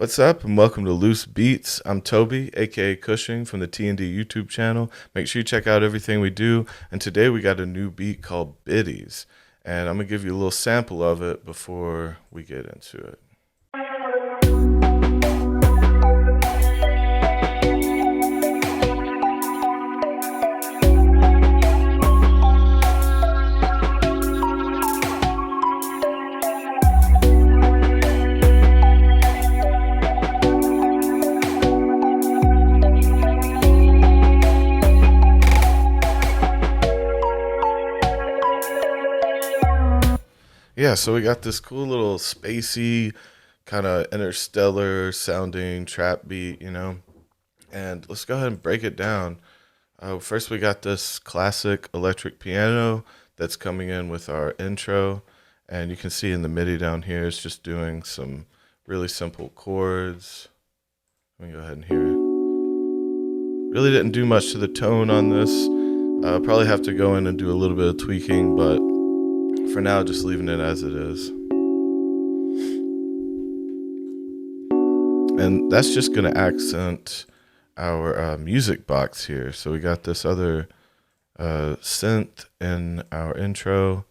What's up, and welcome to Loose Beats. I'm Toby, aka Cushing from the T&D YouTube channel. Make sure you check out everything we do. And today we got a new beat called Biddies. And I'm going to give you a little sample of it before we get into it. Yeah, so we got this cool little spacey, kind of interstellar sounding trap beat, and let's go ahead and break it down. First, we got this classic electric piano that's coming in with our intro, and you can see in the MIDI down here, it's just doing some really simple chords. Let me go ahead and hear it. Really didn't do much to the tone on this. Probably have to go in and do a little bit of tweaking, but for now, just leaving it as it is. And that's just going to accent our music box here. So we got this other synth in our intro,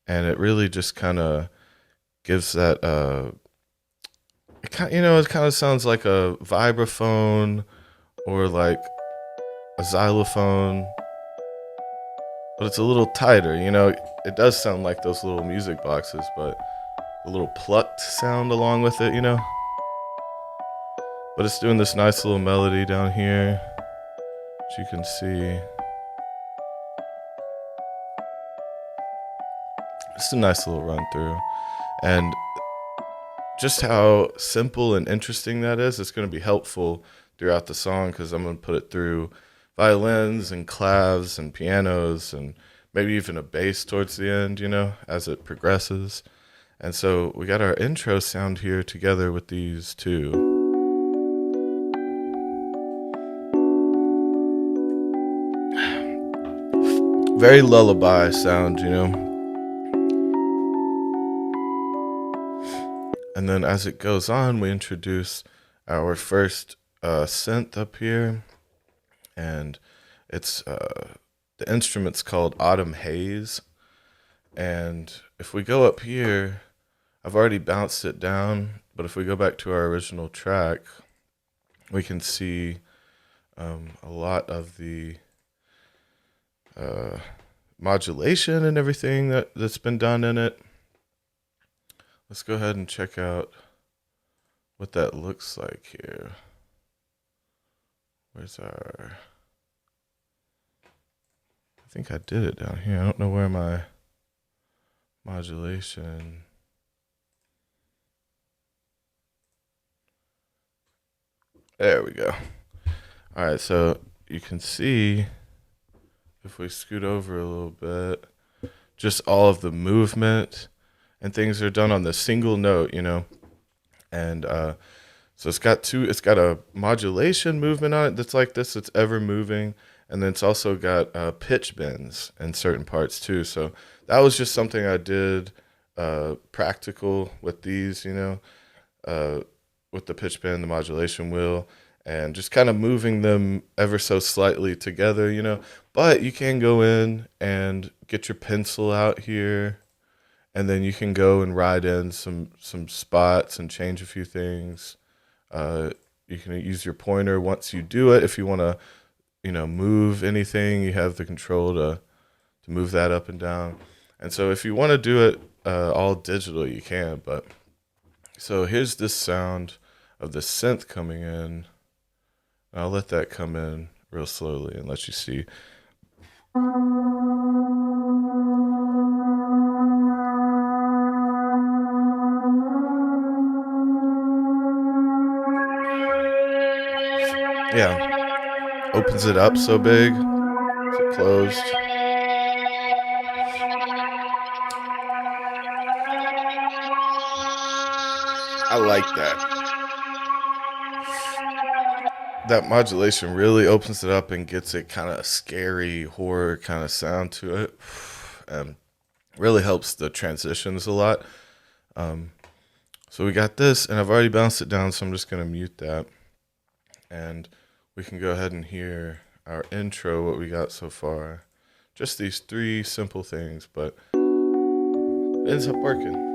and it really just kind of gives that, it kind of sounds like a vibraphone or like a xylophone, but it's a little tighter, It does sound like those little music boxes, but a little plucked sound along with it, But it's doing this nice little melody down here, which you can see. It's a nice little run through. And just how simple and interesting that is, it's going to be helpful throughout the song because I'm going to put it through violins and clavs and pianos and maybe even a bass towards the end, as it progresses. And so we got our intro sound here together with these two. Very lullaby sound, And then as it goes on, we introduce our first synth up here. And it's the instrument's called Autumn Haze. And if we go up here, I've already bounced it down, but if we go back to our original track, we can see a lot of the modulation and everything that's been done in it. Let's go ahead and check out what that looks like here. Where's our... I think I did it down here. I don't know where my modulation... There we go. All right, so you can see, if we scoot over a little bit, just all of the movement and things are done on the single note, And so it's got a modulation movement on it that's like this, it's ever moving. And then it's also got pitch bends in certain parts too. So that was just something I did practical with these, with the pitch bend, the modulation wheel, and just kind of moving them ever so slightly together, But you can go in and get your pencil out here, and then you can go and write in some spots and change a few things. You can use your pointer once you do it. If you want to, move anything, you have the control to move that up and down. And so if you want to do it all digital, you can. But so here's this sound of the synth coming in. I'll let that come in real slowly and let you see. Yeah. Opens it up so big. Is it closed? I like that. That modulation really opens it up and gets it kind of scary horror kind of sound to it. And really helps the transitions a lot. So we got this, and I've already bounced it down, so I'm just going to mute that. And we can go ahead and hear our intro, what we got so far. Just these 3 simple things, but it ends up working.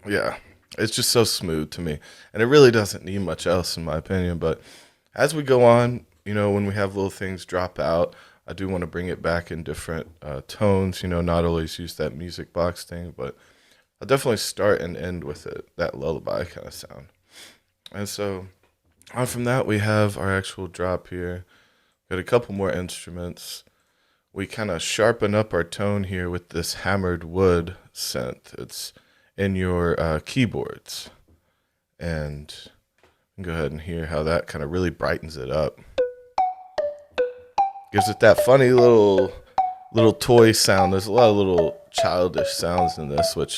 Yeah, it's just so smooth to me. And it really doesn't need much else, in my opinion. But as we go on, when we have little things drop out, I do want to bring it back in different tones, not always use that music box thing, but I'll definitely start and end with it, that lullaby kind of sound. And so on from that, we have our actual drop here. Got a couple more instruments. We kind of sharpen up our tone here with this hammered wood synth. It's in your keyboards. And go ahead and hear how that kind of really brightens it up. Gives it that funny little toy sound. There's a lot of little childish sounds in this, which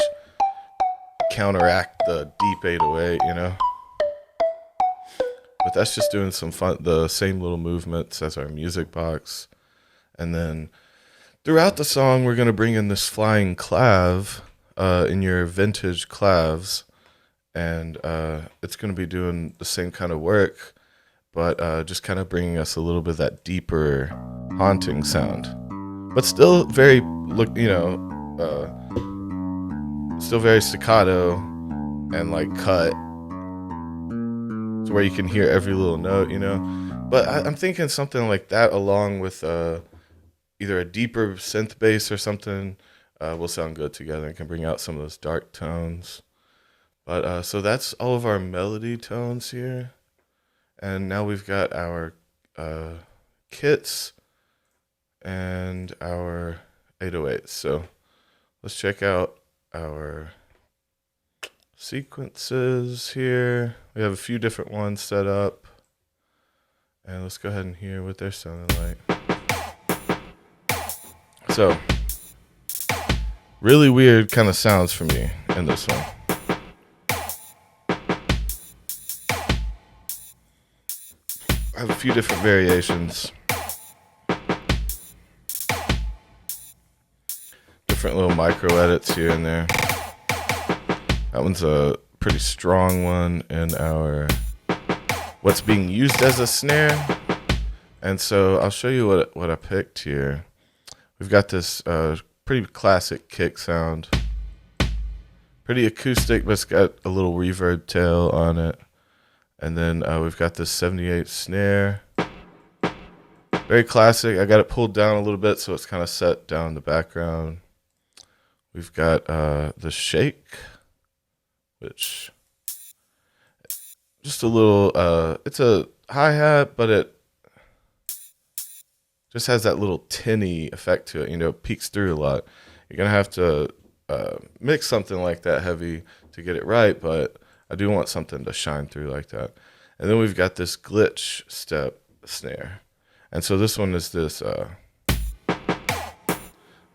counteract the deep 808, But that's just doing some fun, the same little movements as our music box. And then throughout the song, we're going to bring in this flying clav in your vintage clavs. And it's going to be doing the same kind of work, but just kind of bringing us a little bit of that deeper, haunting sound. But still very, still very staccato and like cut to where you can hear every little note, But I'm thinking something like that along with either a deeper synth bass or something will sound good together and can bring out some of those dark tones. But so that's all of our melody tones here. And now we've got our kits and our 808s. So let's check out our sequences here. We have a few different ones set up. And let's go ahead and hear what they're sounding like. So, really weird kind of sounds for me in this one. I have a few different variations. Different little micro edits here and there. That one's a pretty strong one in our what's being used as a snare. And so I'll show you what I picked here. We've got this pretty classic kick sound. Pretty acoustic, but it's got a little reverb tail on it. And then we've got this 78 snare. Very classic. I got it pulled down a little bit so it's kind of set down in the background. We've got the shake, which just a little, it's a hi-hat, but it just has that little tinny effect to it. It peeks through a lot. You're going to have to mix something like that heavy to get it right, but I do want something to shine through like that. And then we've got this glitch step snare. And so this one is this,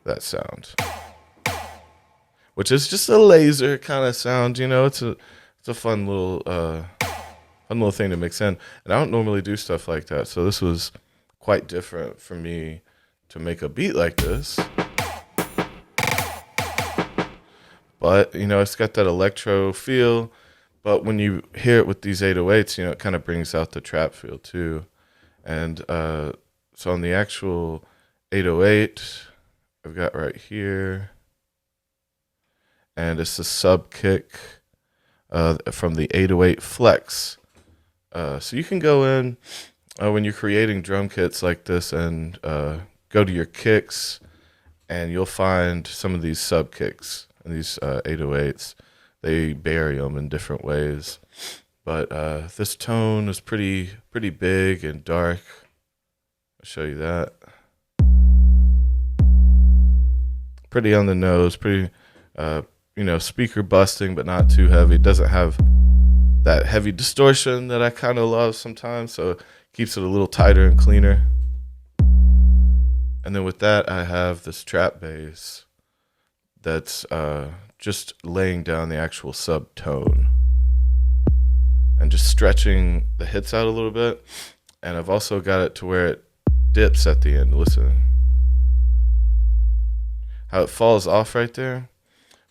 that sound, which is just a laser kind of sound. It's a fun little thing to mix in. And I don't normally do stuff like that. So this was quite different for me to make a beat like this. But, it's got that electro feel. But when you hear it with these 808s, it kind of brings out the trap feel too. And so on the actual 808, I've got right here, and it's the sub kick from the 808 Flex. So you can go in when you're creating drum kits like this and go to your kicks, and you'll find some of these sub kicks and these 808s. They bury them in different ways, but this tone is pretty big and dark. I'll show you that. Pretty on the nose, pretty speaker busting, but not too heavy. It doesn't have that heavy distortion that I kind of love sometimes, so keeps it a little tighter and cleaner. And then with that, I have this trap bass that's just laying down the actual subtone and just stretching the hits out a little bit. And I've also got it to where it dips at the end. Listen how it falls off right there.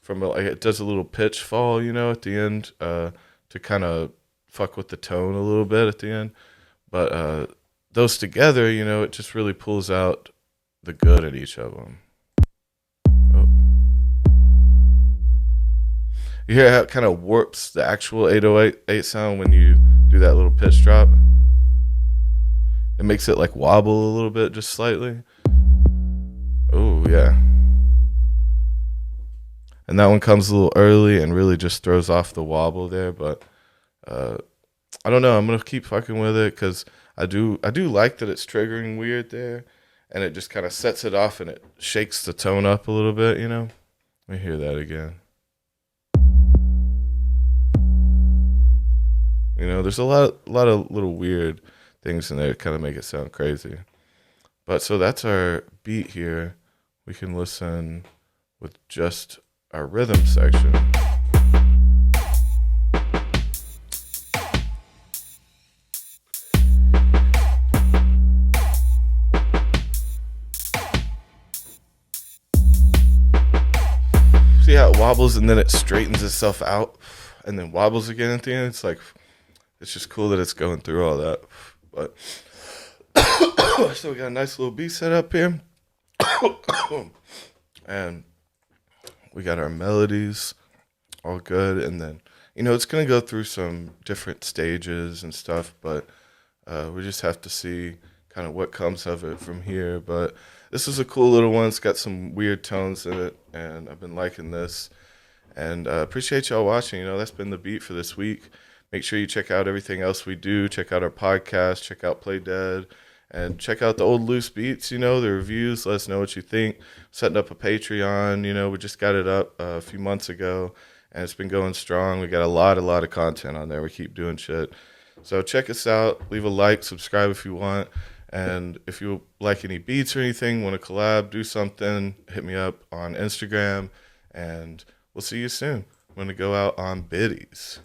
From like it does a little pitch fall, at the end, to kind of fuck with the tone a little bit at the end. But those together, it just really pulls out the good at each of them. Oh. You hear how it kind of warps the actual 808 sound when you do that little pitch drop? It makes it like wobble a little bit, just slightly. Oh, yeah. And that one comes a little early and really just throws off the wobble there. But I don't know. I'm going to keep fucking with it because I do like that it's triggering weird there. And it just kind of sets it off and it shakes the tone up a little bit, Let me hear that again. There's a lot of little weird things in there that kind of make it sound crazy. But so that's our beat here. We can listen with just our rhythm section. See how it wobbles and then it straightens itself out and then wobbles again at the end? It's just cool that it's going through all that. But so we got a nice little beat set up here. And we got our melodies all good. And then, it's going to go through some different stages and stuff, but we just have to see kind of what comes of it from here. But this is a cool little one. It's got some weird tones in it, and I've been liking this. And appreciate y'all watching. That's been the beat for this week. Make sure you check out everything else we do. Check out our podcast. Check out Play Dead. And check out the old loose beats, the reviews. Let us know what you think. Setting up a Patreon. We just got it up a few months ago, and it's been going strong. We got a lot of content on there. We keep doing shit. So check us out. Leave a like. Subscribe if you want. And if you like any beats or anything, want to collab, do something, hit me up on Instagram. And we'll see you soon. I'm going to go out on Biddies.